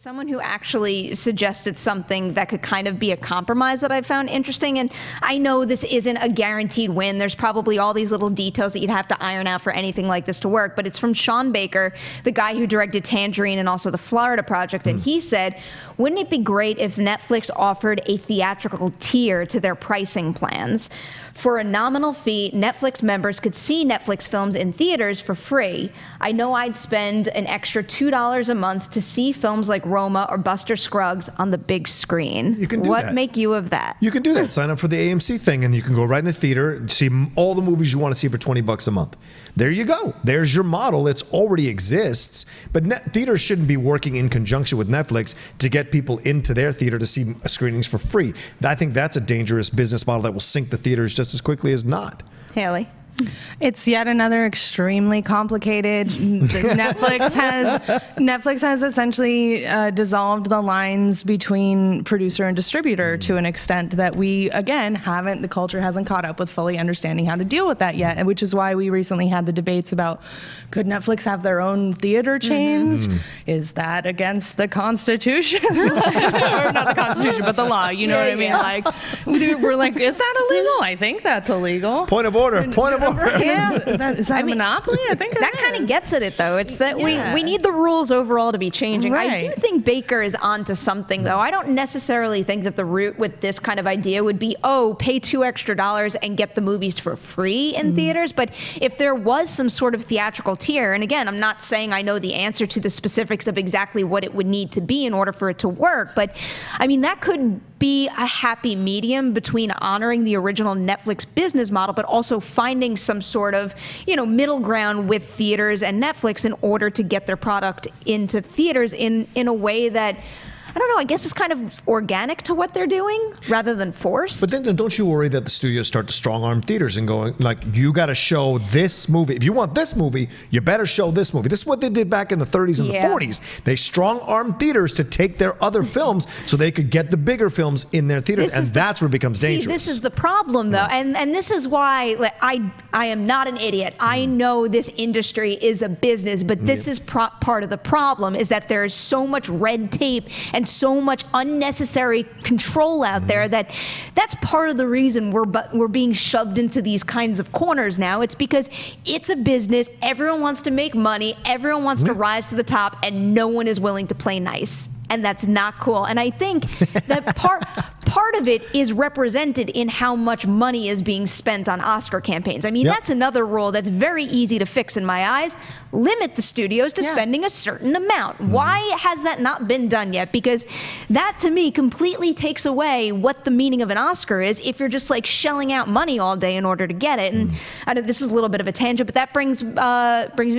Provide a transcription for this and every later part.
Someone who actually suggested something that could kind of be a compromise that I found interesting. And I know this isn't a guaranteed win. There's probably all these little details that you'd have to iron out for anything like this to work. But it's from Sean Baker, the guy who directed Tangerine and also the Florida Project. And he said, wouldn't it be great if Netflix offered a theatrical tier to their pricing plans? For a nominal fee, Netflix members could see Netflix films in theaters for free. I know I'd spend an extra $2 a month to see films like Roma or Buster Scruggs on the big screen. You can do that. What make you of that? You can do that. Sign up for the AMC thing, and you can go right in the theater and see all the movies you want to see for $20 a month. There you go. There's your model. It already exists. But theaters shouldn't be working in conjunction with Netflix to get people into their theater to see screenings for free. I think that's a dangerous business model that will sink the theaters just as quickly as not. Haley? It's yet another extremely complicated. Netflix has essentially dissolved the lines between producer and distributor to an extent that we, again, the culture hasn't caught up with fully understanding how to deal with that yet, which is why we recently had the debates about, could Netflix have their own theater chains? Is that against the Constitution? Or not the Constitution, but the law, you know what I mean? Like, we're like, is that illegal? I think that's illegal. Point of order. Point of order. Yeah, is that a monopoly? I think that kind of gets at it, though. It's that we need the rules overall to be changing. Right. I do think Baker is onto something, though. I don't necessarily think that the route with this kind of idea would be, oh, pay $2 extra and get the movies for free in theaters. But if there was some sort of theatrical tier, and again, I'm not saying I know the answer to the specifics of exactly what it would need to be in order for it to work, but I mean, that could be a happy medium between honoring the original Netflix business model, but also finding some sort of, middle ground with theaters and Netflix in order to get their product into theaters in a way that, I don't know, I guess it's kind of organic to what they're doing rather than forced. But then don't you worry that the studios start to strong-arm theaters and going, like, you got to show this movie. If you want this movie, you better show this movie. This is what they did back in the 30s and the 40s. They strong-armed theaters to take their other films so they could get the bigger films in their theaters, and that's where it becomes dangerous. This is the problem, though, and this is why I am not an idiot. I know this industry is a business, but this is part of the problem, is that there is so much red tape and so much unnecessary control out there that's part of the reason we're being shoved into these kinds of corners now. It's because it's a business. Everyone wants to make money. Everyone wants to rise to the top, and no one is willing to play nice. And that's not cool. And I think that part of it is represented in how much money is being spent on Oscar campaigns. I mean, that's another rule that's very easy to fix in my eyes. Limit the studios to spending a certain amount. Why has that not been done yet? Because that, to me, completely takes away what the meaning of an Oscar is if you're just like shelling out money all day in order to get it. And I know this is a little bit of a tangent, but that brings me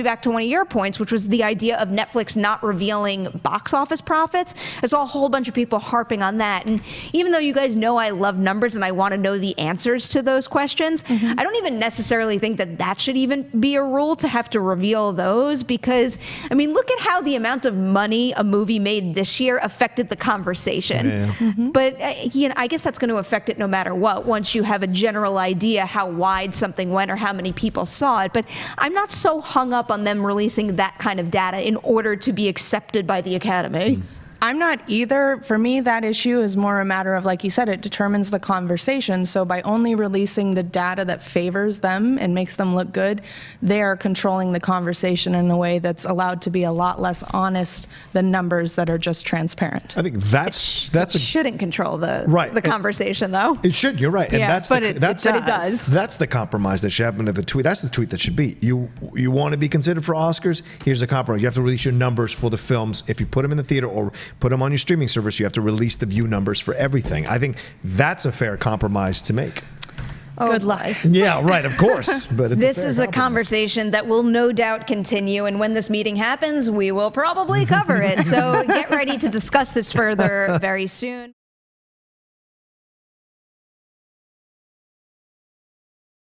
back to one of your points, which was the idea of Netflix not revealing box office profits. I saw a whole bunch of people harping on that. And even though you guys know I love numbers and I want to know the answers to those questions, I don't even necessarily think that should even be a rule to have to reveal those, because, I mean, look at how the amount of money a movie made this year affected the conversation. But, I guess that's going to affect it no matter what, once you have a general idea how wide something went or how many people saw it. But I'm not so hung up on them releasing that kind of data in order to be accepted by the Academy. I'm not either. For me, that issue is more a matter of, like you said, it determines the conversation. So by only releasing the data that favors them and makes them look good, they are controlling the conversation in a way that's allowed to be a lot less honest than numbers that are just transparent. I think it shouldn't control the conversation, though. It should. You're right. And it does. That's the compromise that should happen of a tweet. That's the tweet that should be. You want to be considered for Oscars? Here's the compromise. You have to release your numbers for the films. If you put them in the theater or put them on your streaming service, you have to release the view numbers for everything. I think that's a fair compromise to make. Good luck. Yeah, right, of course. But this is a conversation that will no doubt continue, and when this meeting happens, we will probably cover it. So get ready to discuss this further very soon.